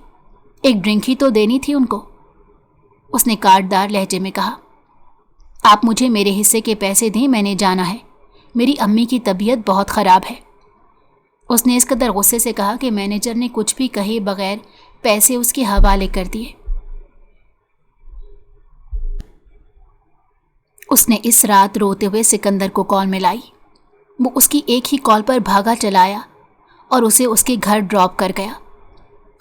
ایک ڈرنک ہی تو دینی تھی ان کو۔ اس نے کاٹدار لہجے میں کہا، آپ مجھے میرے حصے کے پیسے دیں، میں نے جانا ہے، میری امی کی طبیعت بہت خراب ہے۔ اس نے اس قدر غصے سے کہا کہ مینیجر نے کچھ بھی کہے بغیر پیسے اس کے حوالے کر دیے۔ اس نے اس رات روتے ہوئے سکندر کو کال ملائی۔ وہ اس کی ایک ہی کال پر بھاگا چلا آیا اور اسے اس کے گھر ڈراپ کر گیا۔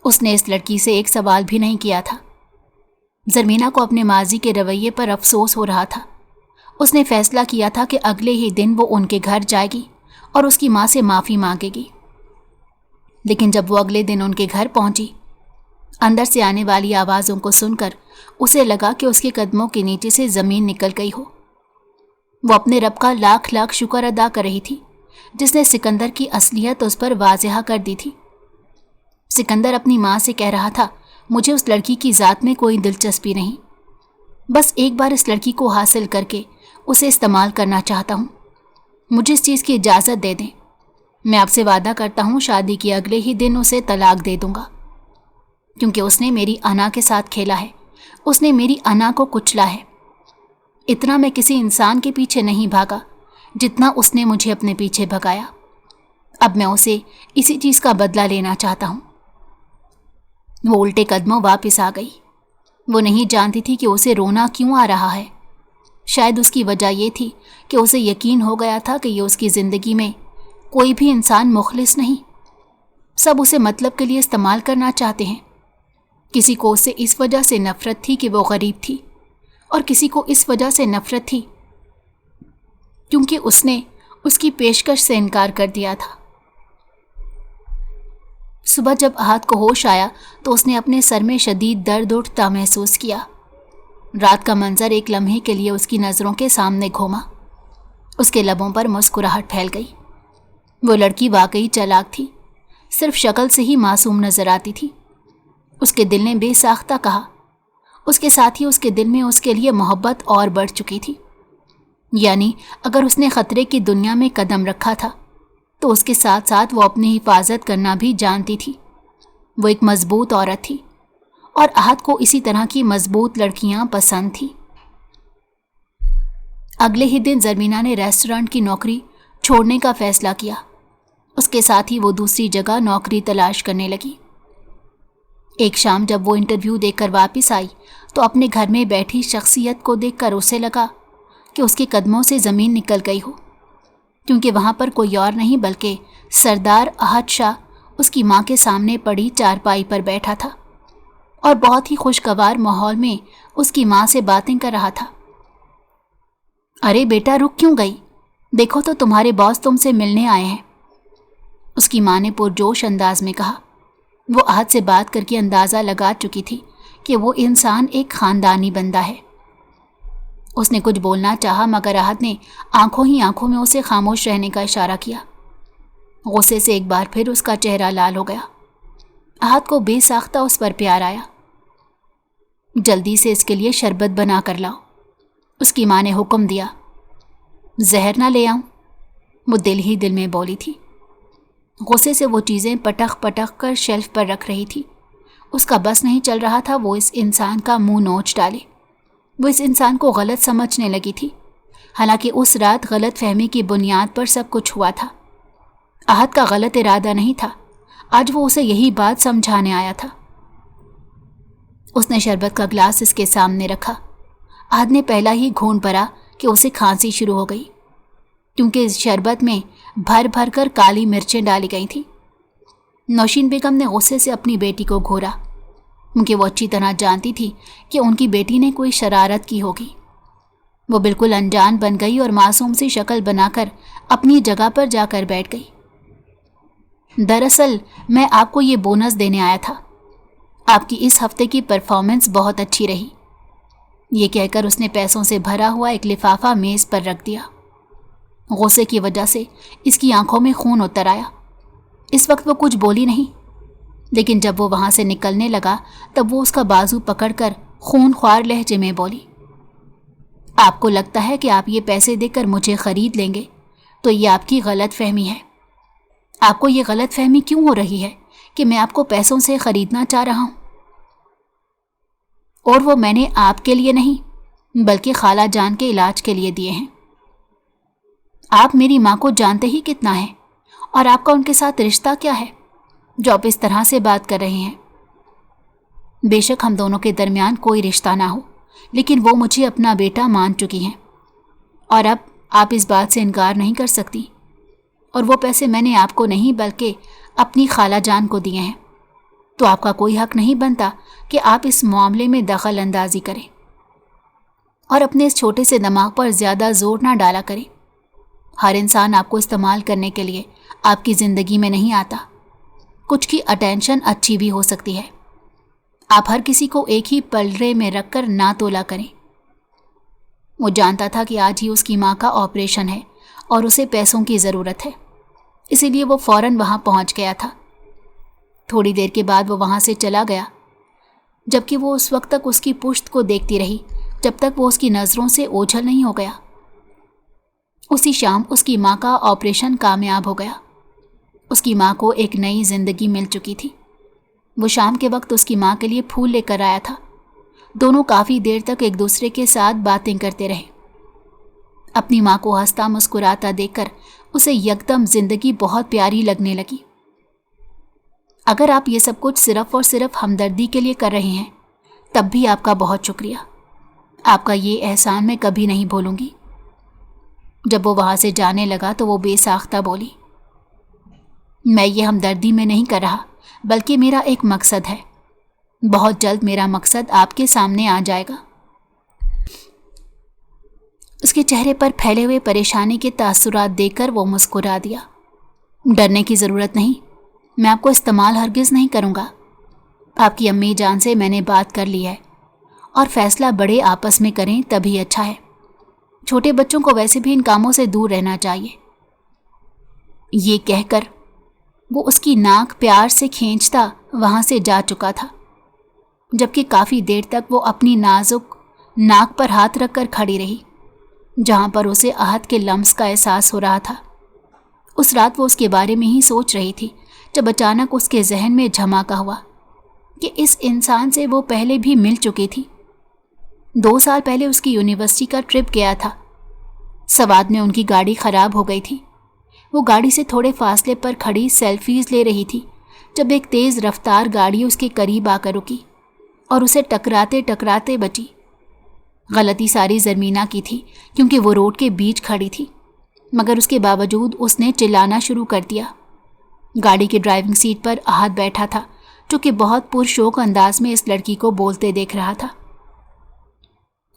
اس نے اس لڑکی سے ایک سوال بھی نہیں کیا تھا۔ زرمینہ کو اپنے ماضی کے رویے پر افسوس ہو رہا تھا۔ اس نے فیصلہ کیا تھا کہ اگلے ہی دن وہ ان کے گھر جائے گی اور اس کی ماں سے معافی مانگے گی، لیکن جب وہ اگلے دن ان کے گھر پہنچی، اندر سے آنے والی آوازوں کو سن کر اسے لگا کہ اس کے قدموں کے نیچے سے زمین نکل گئی ہو۔ وہ اپنے رب کا لاکھ لاکھ شکر ادا کر رہی تھی جس نے سکندر کی اصلیت اس پر واضح کر دی تھی۔ سکندر اپنی ماں سے کہہ رہا تھا، مجھے اس لڑکی کی ذات میں کوئی دلچسپی نہیں، بس ایک بار اس لڑکی کو حاصل کر کے اسے استعمال کرنا چاہتا ہوں، مجھے اس چیز کی اجازت دے دیں، میں آپ سے وعدہ کرتا ہوں شادی کے اگلے ہی دن اسے طلاق دے دوں گا، کیونکہ اس نے میری انا کے ساتھ کھیلا ہے، اس نے میری انا کو کچلا ہے۔ اتنا میں کسی انسان کے پیچھے نہیں بھاگا جتنا اس نے مجھے اپنے پیچھے بھگایا۔ اب میں اسے اسی چیز کا بدلہ لینا چاہتا ہوں۔ وہ الٹے قدموں واپس آ گئی۔ وہ نہیں جانتی تھی کہ اسے رونا کیوں آ رہا ہے۔ شاید اس کی وجہ یہ تھی کہ اسے یقین ہو گیا تھا کہ یہ اس کی زندگی میں کوئی بھی انسان مخلص نہیں، سب اسے مطلب کے لیے استعمال کرنا چاہتے ہیں۔ کسی کو اس سے اس وجہ سے نفرت تھی کہ وہ غریب تھی، اور کسی کو اس وجہ سے نفرت تھی کیونکہ اس نے اس کی پیشکش سے انکار کر دیا تھا۔ صبح جب احد کو ہوش آیا تو اس نے اپنے سر میں شدید درد اٹھتا محسوس کیا۔ رات کا منظر ایک لمحے کے لیے اس کی نظروں کے سامنے گھوما۔ اس کے لبوں پر مسکراہٹ پھیل گئی۔ وہ لڑکی واقعی چالاک تھی، صرف شکل سے ہی معصوم نظر آتی تھی۔ اس کے دل نے بے ساختہ کہا۔ اس کے ساتھ ہی اس کے دل میں اس کے لیے محبت اور بڑھ چکی تھی۔ یعنی اگر اس نے خطرے کی دنیا میں قدم رکھا تھا تو اس کے ساتھ ساتھ وہ اپنی حفاظت کرنا بھی جانتی تھی۔ وہ ایک مضبوط عورت تھی اور احد کو اسی طرح کی مضبوط لڑکیاں پسند تھی۔ اگلے ہی دن زرمینہ نے ریسٹورانٹ کی نوکری چھوڑنے کا فیصلہ کیا۔ اس کے ساتھ ہی وہ دوسری جگہ نوکری تلاش کرنے لگی۔ ایک شام جب وہ انٹرویو دے کر واپس آئی تو اپنے گھر میں بیٹھی شخصیت کو دیکھ کر اسے لگا کہ اس کے قدموں سے زمین نکل گئی ہو، کیونکہ وہاں پر کوئی اور نہیں بلکہ سردار احد شاہ اس کی ماں کے سامنے پڑی چارپائی پر بیٹھا تھا اور بہت ہی خوشگوار ماحول میں اس کی ماں سے باتیں کر رہا تھا۔ ارے بیٹا، رک کیوں گئی؟ دیکھو تو تمہارے باس تم سے ملنے آئے ہیں، اس کی ماں نے پرجوش انداز میں کہا۔ وہ احد سے بات کر کے اندازہ لگا چکی تھی کہ وہ انسان ایک خاندانی بندہ ہے۔ اس نے کچھ بولنا چاہا مگر احد نے آنکھوں ہی آنکھوں میں اسے خاموش رہنے کا اشارہ کیا۔ غصے سے ایک بار پھر اس کا چہرہ لال ہو گیا۔ احد کو بے ساختہ اس پر پیار آیا۔ جلدی سے اس کے لیے شربت بنا کر لاؤ، اس کی ماں نے حکم دیا۔ زہر نہ لے آؤں، وہ دل ہی دل میں بولی تھی۔ غصے سے وہ چیزیں پٹخ پٹخ کر شیلف پر رکھ رہی تھی۔ اس کا بس نہیں چل رہا تھا وہ اس انسان کا منہ نوچ ڈالے۔ وہ اس انسان کو غلط سمجھنے لگی تھی، حالانکہ اس رات غلط فہمی کی بنیاد پر سب کچھ ہوا تھا۔ احد کا غلط ارادہ نہیں تھا، آج وہ اسے یہی بات سمجھانے آیا تھا۔ اس نے شربت کا گلاس اس کے سامنے رکھا۔ احد نے پہلا ہی گھونٹ بھرا کہ اسے کھانسی شروع ہو گئی، کیونکہ اس شربت میں بھر بھر کر کالی مرچیں ڈالی گئی تھیں۔ نوشین بیگم نے غصے سے اپنی بیٹی کو گھورا، کیونکہ وہ اچھی طرح جانتی تھی کہ ان کی بیٹی نے کوئی شرارت کی ہوگی۔ وہ بالکل انجان بن گئی اور معصوم سی شکل بنا کر اپنی جگہ پر جا کر بیٹھ گئی۔ دراصل میں آپ کو یہ بونس دینے آیا تھا، آپ کی اس ہفتے کی پرفارمنس بہت اچھی رہی، یہ کہہ کر اس نے پیسوں سے بھرا ہوا ایک لفافہ میز پر رکھ دیا۔ غصے کی وجہ سے اس کی آنکھوں میں خون اتر آیا۔ اس وقت وہ کچھ بولی نہیں، لیکن جب وہ وہاں سے نکلنے لگا تب وہ اس کا بازو پکڑ کر خون خوار لہجے میں بولی، آپ کو لگتا ہے کہ آپ یہ پیسے دے کر مجھے خرید لیں گے تو یہ آپ کی غلط فہمی ہے۔ آپ کو یہ غلط فہمی کیوں ہو رہی ہے کہ میں آپ کو پیسوں سے خریدنا چاہ رہا ہوں؟ اور وہ میں نے آپ کے لیے نہیں بلکہ خالہ جان کے علاج کے لیے دیے ہیں۔ آپ میری ماں کو جانتے ہی کتنا ہے، اور آپ کا ان کے ساتھ رشتہ کیا ہے جو آپ اس طرح سے بات کر رہے ہیں؟ بے شک ہم دونوں کے درمیان کوئی رشتہ نہ ہو، لیکن وہ مجھے اپنا بیٹا مان چکی ہیں، اور اب آپ اس بات سے انکار نہیں کر سکتی۔ اور وہ پیسے میں نے آپ کو نہیں بلکہ اپنی خالہ جان کو دیے ہیں، تو آپ کا کوئی حق نہیں بنتا کہ آپ اس معاملے میں دخل اندازی کریں اور اپنے اس چھوٹے سے دماغ پر زیادہ زور نہ ڈالا کریں۔ ہر انسان آپ کو استعمال کرنے کے لیے آپ کی زندگی میں نہیں آتا۔ کچھ کی اٹینشن اچھی بھی ہو سکتی ہے۔ آپ ہر کسی کو ایک ہی پلڑے میں رکھ کر نہ تولا کریں۔ وہ جانتا تھا کہ آج ہی اس کی ماں کا آپریشن ہے اور اسے پیسوں کی ضرورت ہے، اسی لیے وہ فوراً وہاں پہنچ گیا تھا۔ تھوڑی دیر کے بعد وہ وہاں سے چلا گیا، جبکہ وہ اس وقت تک اس کی پشت کو دیکھتی رہی جب تک وہ اس کی نظروں سے اوجھل نہیں ہو گیا۔ اسی شام اس کی ماں کا آپریشن کامیاب ہو گیا۔ اس کی ماں کو ایک نئی زندگی مل چکی تھی۔ وہ شام کے وقت اس کی ماں کے لیے پھول لے کر آیا تھا۔ دونوں کافی دیر تک ایک دوسرے کے ساتھ باتیں کرتے رہے۔ اپنی ماں کو ہنستا مسکراتا دیکھ کر اسے یکدم زندگی بہت پیاری لگنے لگی۔ اگر آپ یہ سب کچھ صرف اور صرف ہمدردی کے لیے کر رہے ہیں تب بھی آپ کا بہت شکریہ۔ آپ کا یہ احسان میں کبھی نہیں بھولوں گی۔ جب وہ وہاں سے جانے لگا تو وہ بے ساختہ بولی، میں یہ ہمدردی میں نہیں کر رہا بلکہ میرا ایک مقصد ہے۔ بہت جلد میرا مقصد آپ کے سامنے آ جائے گا۔ اس کے چہرے پر پھیلے ہوئے پریشانی کے تاثرات دیکھ کر وہ مسکرا دیا۔ ڈرنے کی ضرورت نہیں، میں آپ کو استعمال ہرگز نہیں کروں گا۔ آپ کی امی جان سے میں نے بات کر لی ہے اور فیصلہ بڑے آپس میں کریں تبھی اچھا ہے۔ چھوٹے بچوں کو ویسے بھی ان کاموں سے دور رہنا چاہیے۔ یہ کہہ کر وہ اس کی ناک پیار سے کھینچتا وہاں سے جا چکا تھا जबकि काफ़ी देर तक वो अपनी नाजुक नाक पर हाथ रख कर खड़ी रही, जहाँ पर उसे आहत के लम्स का एहसास हो रहा था। उस रात वो उसके बारे में ही सोच रही थी जब अचानक उसके जहन में झमाका हुआ कि इस इंसान से वो पहले भी मिल चुकी थी। 2 साल पहले उसकी यूनिवर्सिटी का ट्रिप गया था। सवाद में उनकी गाड़ी ख़राब हो गई थी। वो गाड़ी से थोड़े फासले पर खड़ी सेल्फीज़ ले रही थी जब एक तेज़ रफ्तार गाड़ी उसके करीब आकर रुकी और उसे टकराते टकराते बची। गलती सारी ज़रमीना की थी क्योंकि वो रोड के बीच खड़ी थी, मगर उसके बावजूद उसने चिल्लाना शुरू कर दिया। गाड़ी की ड्राइविंग सीट पर आहत बैठा था, जो कि बहुत पुरशौक अंदाज में इस लड़की को बोलते देख रहा था।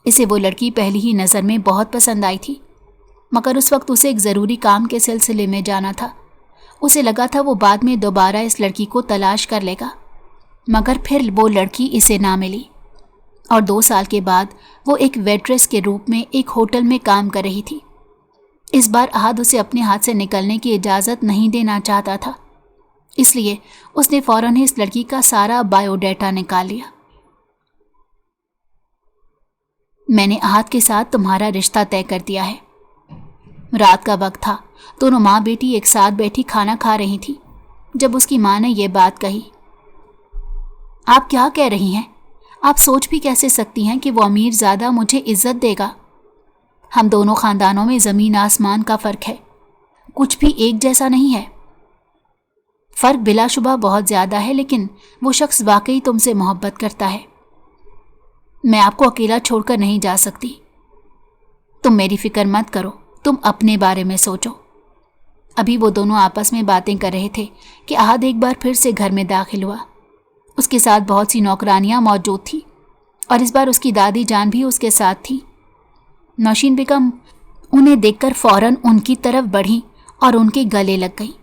इसे वो लड़की पहली ही नज़र में बहुत पसंद आई थी, मगर उस वक्त उसे एक ज़रूरी काम के सिलसिले में जाना था। उसे लगा था वो बाद में दोबारा इस लड़की को तलाश कर लेगा, मगर फिर वो लड़की इसे ना मिली और 2 साल के बाद वो एक वेट्रेस के रूप में एक होटल में काम कर रही थी। इस बार आहत उसे अपने हाथ से निकलने की इजाज़त नहीं देना चाहता था, इसलिए उसने फ़ौरन ही इस लड़की का सारा बायोडाटा निकाल लिया। मैंने आहत के साथ तुम्हारा रिश्ता तय कर दिया है। रात का वक्त था। दोनों माँ बेटी एक साथ बैठी खाना खा रही थी जब उसकी माँ ने यह बात कही। आप क्या कह रही हैं? आप सोच भी कैसे सकती हैं कि वो अमीर ज़्यादा मुझे इज्जत देगा? हम दोनों ख़ानदानों में ज़मीन आसमान का फ़र्क है, कुछ भी एक जैसा नहीं है। फ़र्क बिलाशुबा बहुत ज़्यादा है, लेकिन वो शख्स वाकई तुमसे मोहब्बत करता है। मैं आपको अकेला छोड़कर नहीं जा सकती। तुम मेरी फ़िक्र मत करो, तुम अपने बारे में सोचो। अभी वो दोनों आपस में बातें कर रहे थे कि आहत एक बार फिर से घर में दाखिल हुआ। उसके साथ बहुत सी नौकरानियाँ मौजूद थीं और इस बार उसकी दादी जान भी उसके साथ थी। नौशीन बेगम उन्हें देखकर फ़ौरन उनकी तरफ बढ़ी और उनके गले लग गई।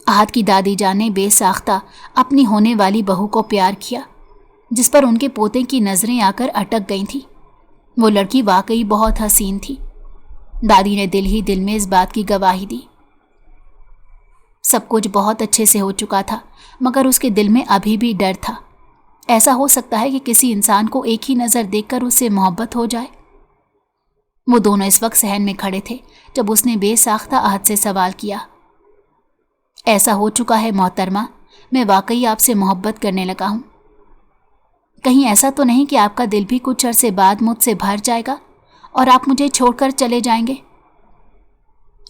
आहत की दादी जान ने बेसाख्ता अपनी होने वाली बहू को प्यार किया, जिस पर उनके पोते की नज़रें आकर अटक गई थीं। वो लड़की वाकई बहुत हसीन थी। दादी ने दिल ही दिल में इस बात की गवाही दी। सब कुछ बहुत अच्छे से हो चुका था, मगर उसके दिल में अभी भी डर था। ऐसा हो सकता है कि किसी इंसान को एक ही नज़र देखकर उससे मोहब्बत हो जाए। वो दोनों इस वक्त सहन में खड़े थे जब उसने बेसाख्ता आहत से सवाल किया। ऐसा हो चुका है मोहतरमा, मैं वाकई आपसे मोहब्बत करने लगा हूँ। कहीं ऐसा तो नहीं कि आपका दिल भी कुछ अरसे बाद मुझसे भर जाएगा और आप मुझे छोड़कर चले जाएंगे?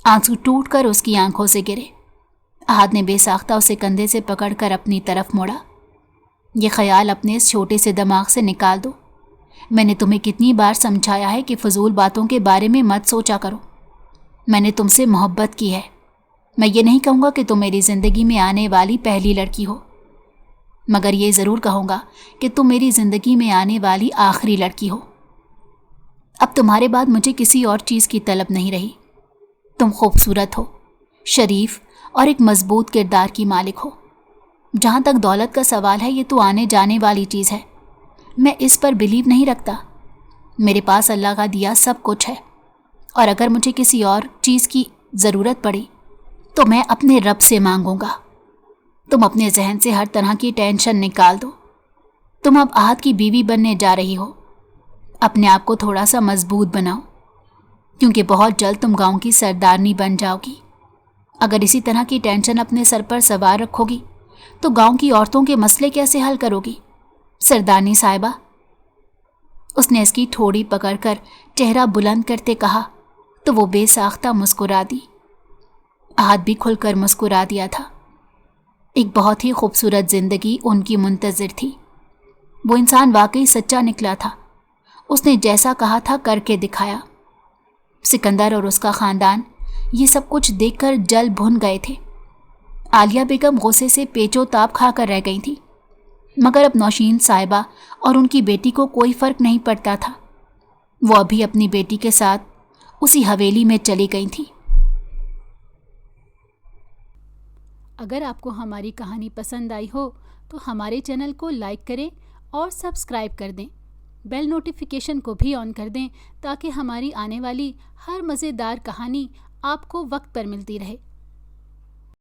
आंसू टूटकर उसकी आंखों से गिरे। आहत ने बेसाख्ता उसे कंधे से पकड़कर अपनी तरफ मोड़ा। ये ख्याल अपने इस छोटे से दिमाग से निकाल दो। मैंने तुम्हें कितनी बार समझाया है कि फजूल बातों के बारे में मत सोचा करो। मैंने तुमसे मोहब्बत की है। मैं ये नहीं कहूँगा कि तुम मेरी ज़िंदगी में आने वाली पहली लड़की हो, मगर ये ज़रूर कहूँगा कि तुम मेरी ज़िंदगी में आने वाली आखिरी लड़की हो। अब तुम्हारे बाद मुझे किसी और चीज़ की तलब नहीं रही। तुम खूबसूरत हो, शरीफ और एक मजबूत किरदार की मालिक हो। जहाँ तक दौलत का सवाल है, ये तो आने जाने वाली चीज़ है। मैं इस पर बिलीव नहीं रखता। मेरे पास अल्लाह का दिया सब कुछ है, और अगर मुझे किसी और चीज़ की ज़रूरत पड़ी तो मैं अपने रब से मांगूंगा। तुम अपने जहन से हर तरह की टेंशन निकाल दो। तुम अब आहत की बीवी बनने जा रही हो। अपने आप को थोड़ा सा मजबूत बनाओ, क्योंकि बहुत जल्द तुम गांव की सरदारनी बन जाओगी। अगर इसी तरह की टेंशन अपने सर पर सवार रखोगी तो गांव की औरतों के मसले कैसे हल करोगी, सरदारनी साहिबा? उसने इसकी ठोड़ी पकड़कर चेहरा बुलंद करते कहा तो वो बेसाख्ता मुस्कुरा दी। आहत भी खुलकर मुस्कुरा दिया था। एक बहुत ही खूबसूरत जिंदगी उनकी मुंतज़िर थी। वो इंसान वाकई सच्चा निकला था। उसने जैसा कहा था करके दिखाया। सिकंदर और उसका ख़ानदान ये सब कुछ देखकर जल भुन गए थे। आलिया बेगम गुस्से से पेचो ताप खाकर रह गई थी, मगर अब नौशीन साहिबा और उनकी बेटी को कोई फ़र्क नहीं पड़ता था। वो अभी अपनी बेटी के साथ उसी हवेली में चली गई थी। अगर आपको हमारी कहानी पसंद आई हो तो हमारे चैनल को लाइक करें और सब्सक्राइब कर दें। बेल नोटिफिकेशन को भी ऑन कर दें ताकि हमारी आने वाली हर मज़ेदार कहानी आपको वक्त पर मिलती रहे।